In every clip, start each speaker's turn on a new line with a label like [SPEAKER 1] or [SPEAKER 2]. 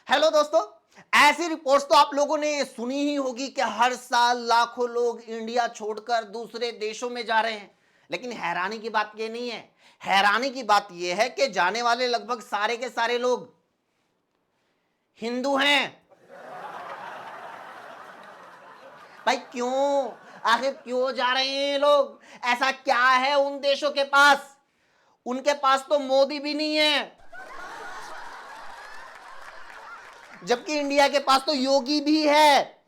[SPEAKER 1] Hello दोस्तों। ऐसी reports तो आप लोगों ने सुनी ही होगी कि हर साल लाखों लोग इंडिया छोड़कर दूसरे देशों में जा रहे हैं। लेकिन हैरानी की बात यह नहीं है। हैरानी की बात यह है कि जाने वाले लगभग सारे के सारे लोग हिंदू हैं। भाई क्यों? आखिर क्यों जा रहे हैं ये लोग? ऐसा क्या है उन देशों के पास? उनके पास तो मोदी भी नहीं है, जबकि इंडिया के पास तो योगी भी है।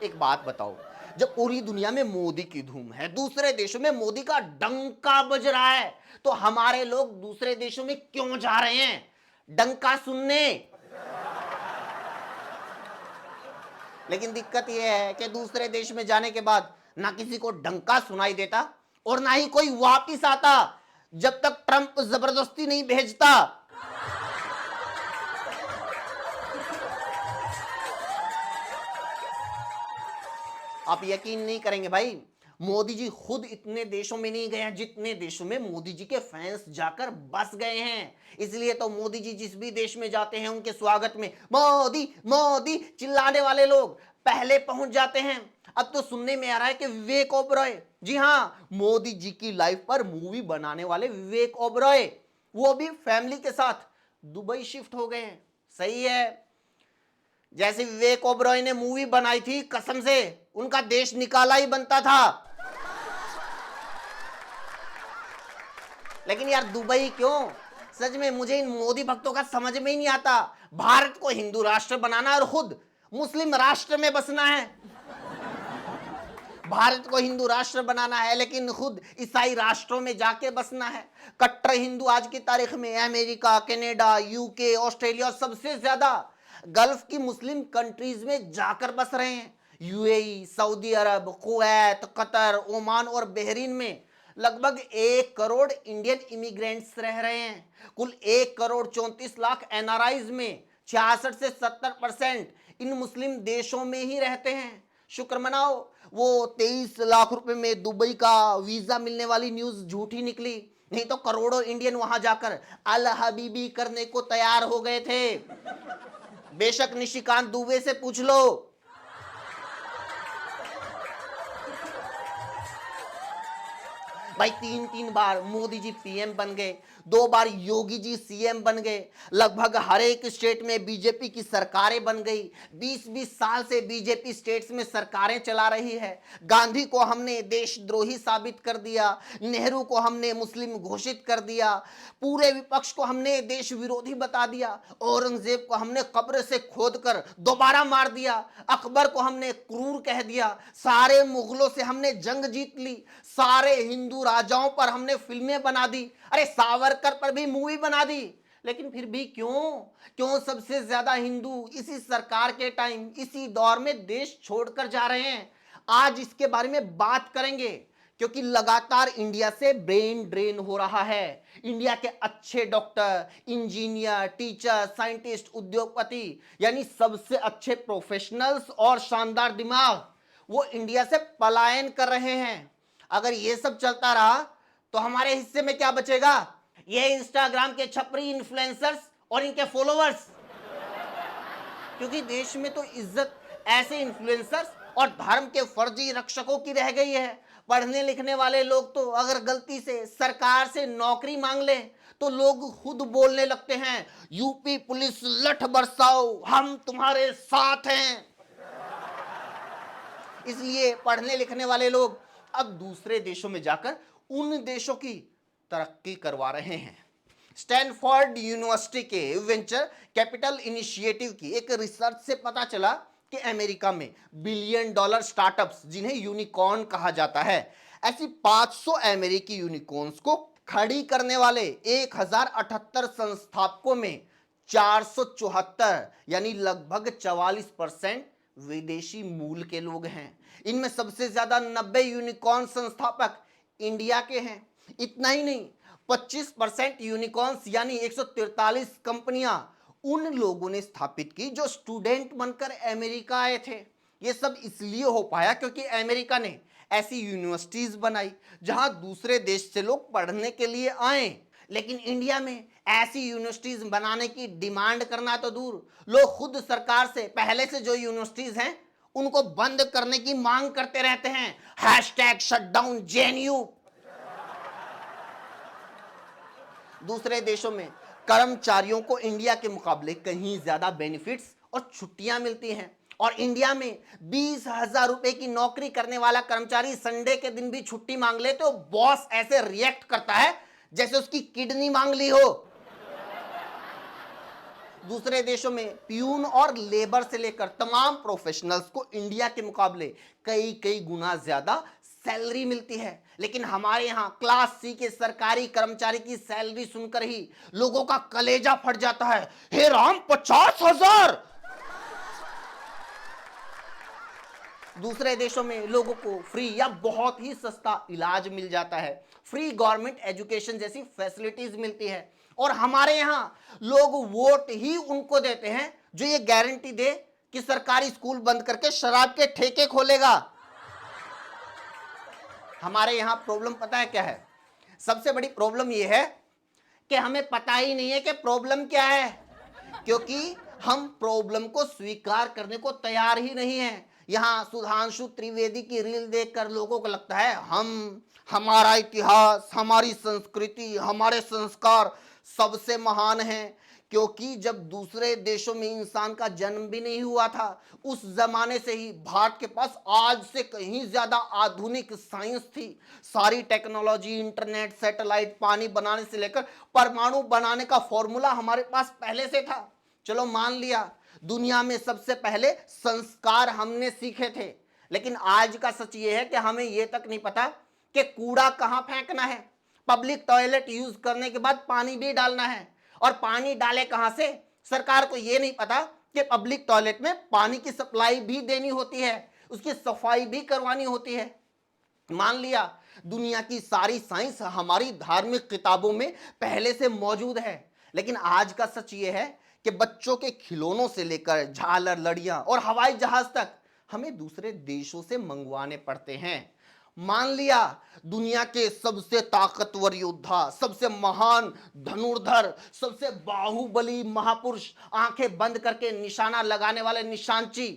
[SPEAKER 1] एक बात बताओ, जब पूरी दुनिया में मोदी की धूम है, दूसरे देशों में मोदी का डंका बज रहा है, तो हमारे लोग दूसरे देशों में क्यों जा रहे हैं डंका सुनने? लेकिन दिक्कत यह है कि दूसरे देश में जाने के बाद ना किसी को डंका सुनाई देता और ना ही कोई वापिस आता, जब तक ट्रंप जबरदस्ती नहीं भेजता। आप यकीन नहीं करेंगे भाई, मोदी जी खुद इतने देशों में नहीं गए हैं जितने देशों में मोदी जी के फैंस जाकर बस गए हैं। इसलिए तो मोदी जी जिस भी देश में जाते हैं उनके स्वागत में मोदी मोदी चिल्लाने वाले लोग पहले पहुंच जाते हैं। अब तो सुनने में आ रहा है कि विवेक ओबरॉय, जी हाँ, मोदी जी की लाइफ पर मूवी बनाने वाले विवेक ओबरॉय, वो भी फैमिली के साथ दुबई शिफ्ट हो गए हैं। सही है। जैसे विवेक ओबरॉय ने मूवी बनाई थी, कसम से उनका देश निकाला ही बनता था। लेकिन यार दुबई क्यों? सच में मुझे इन मोदी भक्तों का समझ में ही नहीं आता। भारत को हिंदू राष्ट्र बनाना और खुद मुस्लिम राष्ट्र में बसना है। भारत को हिंदू राष्ट्र बनाना है लेकिन खुद ईसाई राष्ट्रों में जाके बसना है। कट्टर हिंदू आज की तारीख में अमेरिका, कनाडा, यूके, ऑस्ट्रेलिया और सबसे ज्यादा गल्फ की मुस्लिम कंट्रीज में जाकर बस रहे हैं। यूएई, सऊदी अरब, कुवैत, कतर, ओमान और बहरीन में लगभग 1 करोड़ इंडियन इमिग्रेंट्स रह रहे हैं। कुल 1 करोड़ 34 लाख एनआरआईज में 66 से 70% इन मुस्लिम देशों में ही रहते हैं। शुक्र मनाओ वो 23 लाख रुपए में दुबई का वीजा मिलने वाली न्यूज झूठी निकली, नहीं तो करोड़ों इंडियन वहां जाकर अल हबीबी करने को तैयार हो गए थे। बेशक निशिकांत दुबे से पूछ लो। भाई 3-3 बार मोदी जी पीएम बन गए, 2 बार योगी जी सीएम बन गए, लगभग हर एक स्टेट में बीजेपी की सरकारें बन गई। 20-20 साल से बीजेपी स्टेट्स में सरकारें चला रही है। गांधी को हमने देशद्रोही साबित कर दिया, नेहरू को हमने मुस्लिम घोषित कर दिया, पूरे विपक्ष को हमने देश विरोधी बता दिया, औरंगजेब को हमने कब्र से खोदकर दोबारा मार दिया, अकबर को हमने क्रूर कह दिया, सारे मुगलों से हमने जंग जीत ली, सारे हिंदू राजाओं पर हमने फिल्में बना दी, अरे सावरकर पर भी मूवी बना दी। लेकिन फिर भी क्यों सबसे ज्यादा हिंदू इसी सरकार के टाइम, इसी दौर में देश छोड़कर जा रहे हैं? आज इसके बारे में बात करेंगे, क्योंकि लगातार इंडिया से ब्रेन ड्रेन हो रहा है। इंडिया के अच्छे डॉक्टर, इंजीनियर, टीचर, साइंटिस्ट, उद्योगपति, यानी सबसे अच्छे प्रोफेशनल्स और शानदार दिमाग वो इंडिया से पलायन कर रहे हैं। अगर ये सब चलता रहा तो हमारे हिस्से में क्या बचेगा? ये इंस्टाग्राम के छपरी इन्फ्लुएंसर्स और इनके फॉलोअर्स। क्योंकि देश में तो इज्जत ऐसे इन्फ्लुएंसर्स और धर्म के फर्जी रक्षकों की रह गई है। पढ़ने लिखने वाले लोग तो अगर गलती से सरकार से नौकरी मांग लें तो लोग खुद बोलने लगते हैं, यूपी पुलिस लठ बरसाओ, हम तुम्हारे साथ हैं। इसलिए पढ़ने लिखने वाले लोग अब दूसरे देशों में जाकर उन देशों की तरक्की करवा रहे हैं। स्टैनफोर्ड यूनिवर्सिटी के वेंचर कैपिटल इनिशिएटिव की एक रिसर्च से पता चला कि अमेरिका में $1 बिलियन स्टार्टअप्स, जिन्हें यूनिकॉर्न कहा जाता है, ऐसी 500 अमेरिकी यूनिकॉर्न्स को खड़ी करने वाले 1078 संस्थापकों में 474 यानी लगभग 44% विदेशी मूल के लोग हैं। इनमें सबसे ज्यादा 90 यूनिकॉर्न संस्थापक इंडिया के हैं। इतना ही नहीं, 25% यूनिकॉर्न्स यानी 143 कंपनियां उन लोगों ने स्थापित की जो स्टूडेंट बनकर अमेरिका आए थे। यह सब इसलिए हो पाया क्योंकि अमेरिका ने ऐसी यूनिवर्सिटीज बनाई जहां दूसरे देश से लोग पढ़ने के लिए आए। लेकिन इंडिया में ऐसी यूनिवर्सिटीज बनाने की डिमांड करना तो दूर, लोग खुद सरकार से पहले से जो यूनिवर्सिटीज हैं उनको बंद करने की मांग करते रहते हैं। Hashtag shutdown JNU. दूसरे देशों में कर्मचारियों को इंडिया के मुकाबले कहीं ज्यादा बेनिफिट्स और छुट्टियां मिलती हैं, और इंडिया में 20,000 रुपए की नौकरी करने वाला कर्मचारी संडे के दिन भी छुट्टी मांग ले तो बॉस ऐसे रिएक्ट करता है जैसे उसकी किडनी मांग ली हो। दूसरे देशों में प्यून और लेबर से लेकर तमाम प्रोफेशनल्स को इंडिया के मुकाबले कई कई गुना ज्यादा सैलरी मिलती है, लेकिन हमारे यहां क्लास सी के सरकारी कर्मचारी की सैलरी सुनकर ही लोगों का कलेजा फट जाता है। हे राम, 50,000! दूसरे देशों में लोगों को फ्री या बहुत ही सस्ता इलाज मिल जाता है, फ्री गवर्नमेंट एजुकेशन जैसी फैसिलिटीज मिलती है, और हमारे यहां लोग वोट ही उनको देते हैं जो ये गारंटी दे कि सरकारी स्कूल बंद करके शराब के ठेके खोलेगा। हमारे यहां प्रॉब्लम पता है क्या है? सबसे बड़ी प्रॉब्लम यह है कि हमें पता ही नहीं है कि प्रॉब्लम क्या है, क्योंकि हम प्रॉब्लम को स्वीकार करने को तैयार ही नहीं है। यहां सुधांशु त्रिवेदी की रील देखकर लोगों को लगता है हमारा इतिहास, हमारी संस्कृति, हमारे संस्कार सबसे महान हैं, क्योंकि जब दूसरे देशों में इंसान का जन्म भी नहीं हुआ था उस जमाने से ही भारत के पास आज से कहीं ज्यादा आधुनिक साइंस थी। सारी टेक्नोलॉजी, इंटरनेट, सैटेलाइट, पानी बनाने से लेकर परमाणु बनाने का फॉर्मूला हमारे पास पहले से था। चलो मान लिया दुनिया में सबसे पहले संस्कार हमने सीखे थे, लेकिन आज का सच ये है कि हमें यह तक नहीं पता कि कूड़ा कहां फेंकना है। पब्लिक टॉयलेट यूज करने के बाद पानी भी डालना है, और पानी डाले कहां से? सरकार को यह नहीं पता कि पब्लिक टॉयलेट में पानी की सप्लाई भी देनी होती है, उसकी सफाई भी करवानी होती है। मान लिया दुनिया की सारी साइंस हमारी धार्मिक किताबों में पहले से मौजूद है, लेकिन आज का सच यह है कि बच्चों के खिलौनों से लेकर झालर, लड़ियां और हवाई जहाज तक हमें दूसरे देशों से मंगवाने पड़ते हैं। मान लिया दुनिया के सबसे ताकतवर योद्धा, सबसे महान धनुर्धर, सबसे बाहुबली महापुरुष, आंखें बंद करके निशाना लगाने वाले निशानची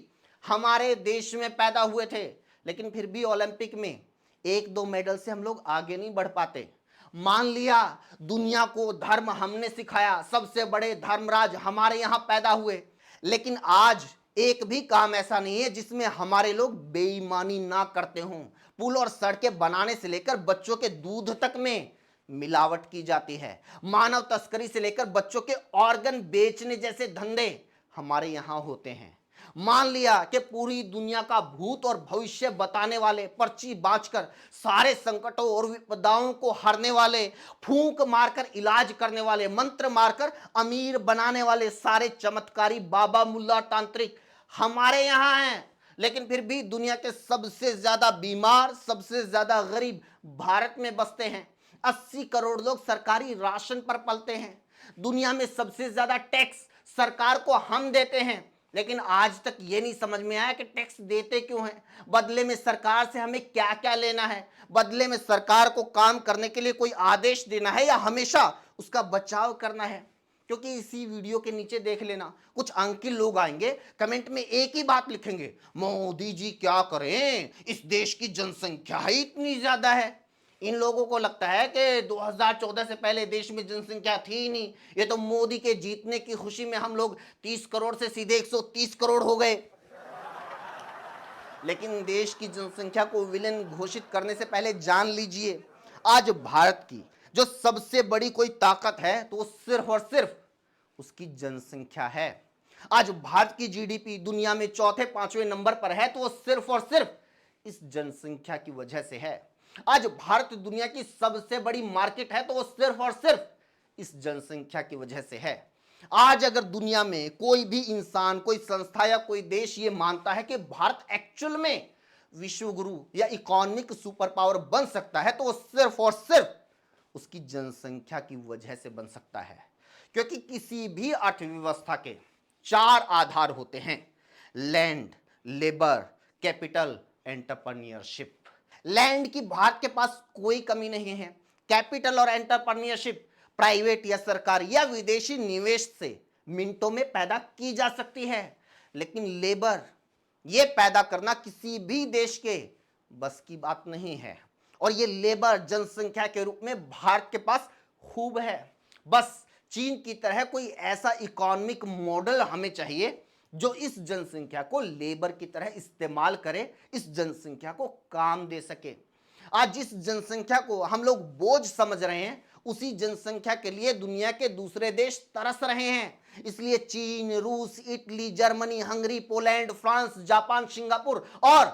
[SPEAKER 1] हमारे देश में पैदा हुए थे, लेकिन फिर भी ओलंपिक में 1-2 मेडल से हम लोग आगे नहीं बढ़ पाते। मान लिया दुनिया को धर्म हमने सिखाया, सबसे बड़े धर्मराज हमारे यहां पैदा हुए, लेकिन आज एक भी काम ऐसा नहीं है जिसमें हमारे लोग बेईमानी ना करते हों। पुल और सड़कें बनाने से लेकर बच्चों के दूध तक में मिलावट की जाती है। मानव तस्करी से लेकर बच्चों के ऑर्गन बेचने जैसे धंधे हमारे यहां होते हैं। मान लिया कि पूरी दुनिया का भूत और भविष्य बताने वाले, पर्ची बांचकर सारे संकटों और विपदाओं को हरने वाले, फूंक मारकर इलाज करने वाले, मंत्र मारकर अमीर बनाने वाले सारे चमत्कारी बाबा, मुल्ला, तांत्रिक हमारे यहां हैं, लेकिन फिर भी दुनिया के सबसे ज्यादा बीमार, सबसे ज्यादा गरीब भारत में बसते हैं। 80 करोड़ लोग सरकारी राशन पर पलते हैं। दुनिया में सबसे ज्यादा टैक्स सरकार को हम देते हैं, लेकिन आज तक ये नहीं समझ में आया कि टैक्स देते क्यों हैं, बदले में सरकार से हमें क्या क्या लेना है, बदले में सरकार को काम करने के लिए कोई आदेश देना है या हमेशा उसका बचाव करना है। क्योंकि इसी वीडियो के नीचे देख लेना, कुछ अंकिल लोग आएंगे, कमेंट में एक ही बात लिखेंगे, मोदी जी क्या करें, इस देश की जनसंख्या ही इतनी ज्यादा है। इन लोगों को लगता है कि 2014 से पहले देश में जनसंख्या थी ही नहीं, ये तो मोदी के जीतने की खुशी में हम लोग 30 करोड़ से सीधे 130 करोड़ हो गए। लेकिन देश की जनसंख्या को विलेन घोषित करने से पहले जान लीजिए, आज भारत की जो सबसे बड़ी कोई ताकत है तो वो सिर्फ और सिर्फ उसकी जनसंख्या है। आज भारत की जीडीपी दुनिया में चौथे 5वें नंबर पर है तो वो सिर्फ और सिर्फ इस जनसंख्या की वजह से है। आज भारत दुनिया की सबसे बड़ी मार्केट है तो वो सिर्फ और सिर्फ इस जनसंख्या की वजह से है। आज अगर दुनिया में कोई भी इंसान, कोई संस्था या कोई देश ये मानता है कि भारत एक्चुअल में विश्व गुरु या इकोनॉमिक सुपर पावर बन सकता है तो वो सिर्फ और सिर्फ उसकी जनसंख्या की वजह से बन सकता है, क्योंकि किसी भी अर्थव्यवस्था के 4 आधार होते हैं, land, labour, capital, entrepreneurship. Land की भारत के पास कोई कमी नहीं है, कैपिटल और एंटरप्रेन्योरशिप प्राइवेट या सरकारी या विदेशी निवेश से मिनटों में पैदा की जा सकती है, लेकिन लेबर ये पैदा करना किसी भी देश के बस की बात नहीं है। और ये लेबर जनसंख्या के रूप में भारत के पास खूब है। बस चीन की तरह कोई ऐसा इकोनॉमिक मॉडल हमें चाहिए जो इस जनसंख्या को लेबर की तरह इस्तेमाल करे, इस जनसंख्या को काम दे सके। आज जिस जनसंख्या को हम लोग बोझ समझ रहे हैं, उसी जनसंख्या के लिए दुनिया के दूसरे देश तरस रहे हैं। इसलिए चीन, रूस, Italy, Germany, Hungary, Poland, France, Japan, Singapore और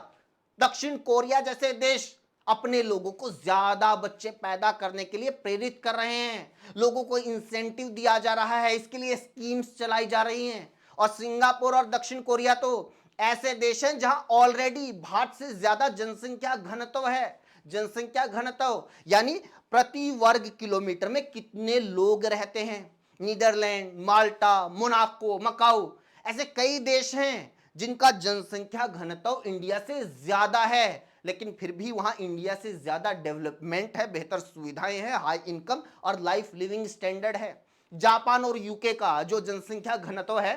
[SPEAKER 1] दक्षिण कोरिया जैसे देश अपने लोगों को ज्यादा बच्चे पैदा करने के लिए प्रेरित कर रहे हैं। लोगों को इंसेंटिव दिया जा रहा है, इसके लिए स्कीम्स चलाई जा रही हैं। और सिंगापुर और दक्षिण कोरिया तो ऐसे देश हैं जहां ऑलरेडी भारत से ज्यादा जनसंख्या घनत्व है। जनसंख्या घनत्व यानी प्रति वर्ग किलोमीटर में कितने लोग रहते हैं। नीदरलैंड, माल्टा, मोनाको, मकाऊ ऐसे कई देश हैं जिनका जनसंख्या घनत्व इंडिया से ज्यादा है, लेकिन फिर भी वहां इंडिया से ज्यादा डेवलपमेंट है, बेहतर सुविधाएं हैं, हाई इनकम और लाइफ लिविंग स्टैंडर्ड है। जापान और यूके का जो जनसंख्या घनत्व है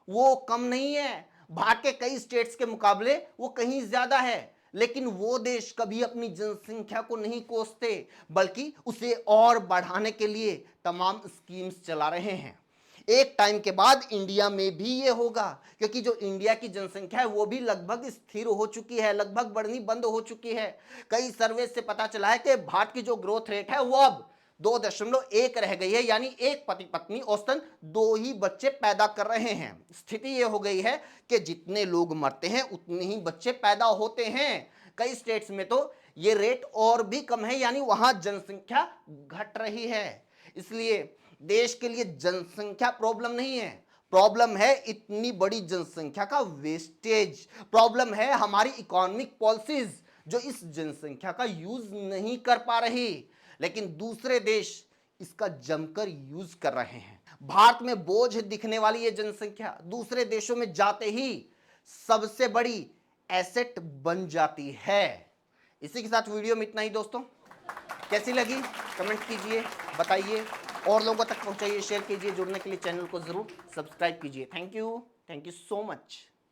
[SPEAKER 1] वो कम नहीं है, भारत के कई स्टेट्स के मुकाबले वो कहीं ज्यादा है, लेकिन वो देश कभी अपनी जनसंख्या को नहीं कोसते, बल्कि उसे और बढ़ाने के लिए तमाम स्कीम्स चला रहे हैं। एक टाइम के बाद इंडिया में भी ये होगा, क्योंकि जो इंडिया की जनसंख्या है वो भी लगभग स्थिर हो चुकी है, लगभग बढ़नी बंद हो चुकी है। कई सर्वे से पता चला है कि भारत की जो ग्रोथ रेट है वो अब 2.1 रह गई है, यानी एक पति पत्नी औसतन 2 ही बच्चे पैदा कर रहे हैं। स्थिति ये हो गई है कि जितने लोग मरते हैं उतने ही बच्चे पैदा होते हैं। कई स्टेट्स में तो ये रेट और भी कम है, यानी वहां जनसंख्या घट रही है। इसलिए देश के लिए जनसंख्या प्रॉब्लम नहीं है, प्रॉब्लम है इतनी बड़ी जनसंख्या का वेस्टेज। प्रॉब्लम है हमारी इकोनॉमिक पॉलिसीज जो इस जनसंख्या का यूज नहीं कर पा रही, लेकिन दूसरे देश इसका जमकर यूज कर रहे हैं। भारत में बोझ दिखने वाली ये जनसंख्या दूसरे देशों में जाते ही सबसे बड़ी एसेट बन जाती है। इसी के साथ वीडियो में इतना ही दोस्तों। कैसी लगी कमेंट कीजिए, बताइए, और लोगों तक पहुंचाइए, शेयर कीजिए। जुड़ने के लिए चैनल को जरूर सब्सक्राइब कीजिए। Thank you so much.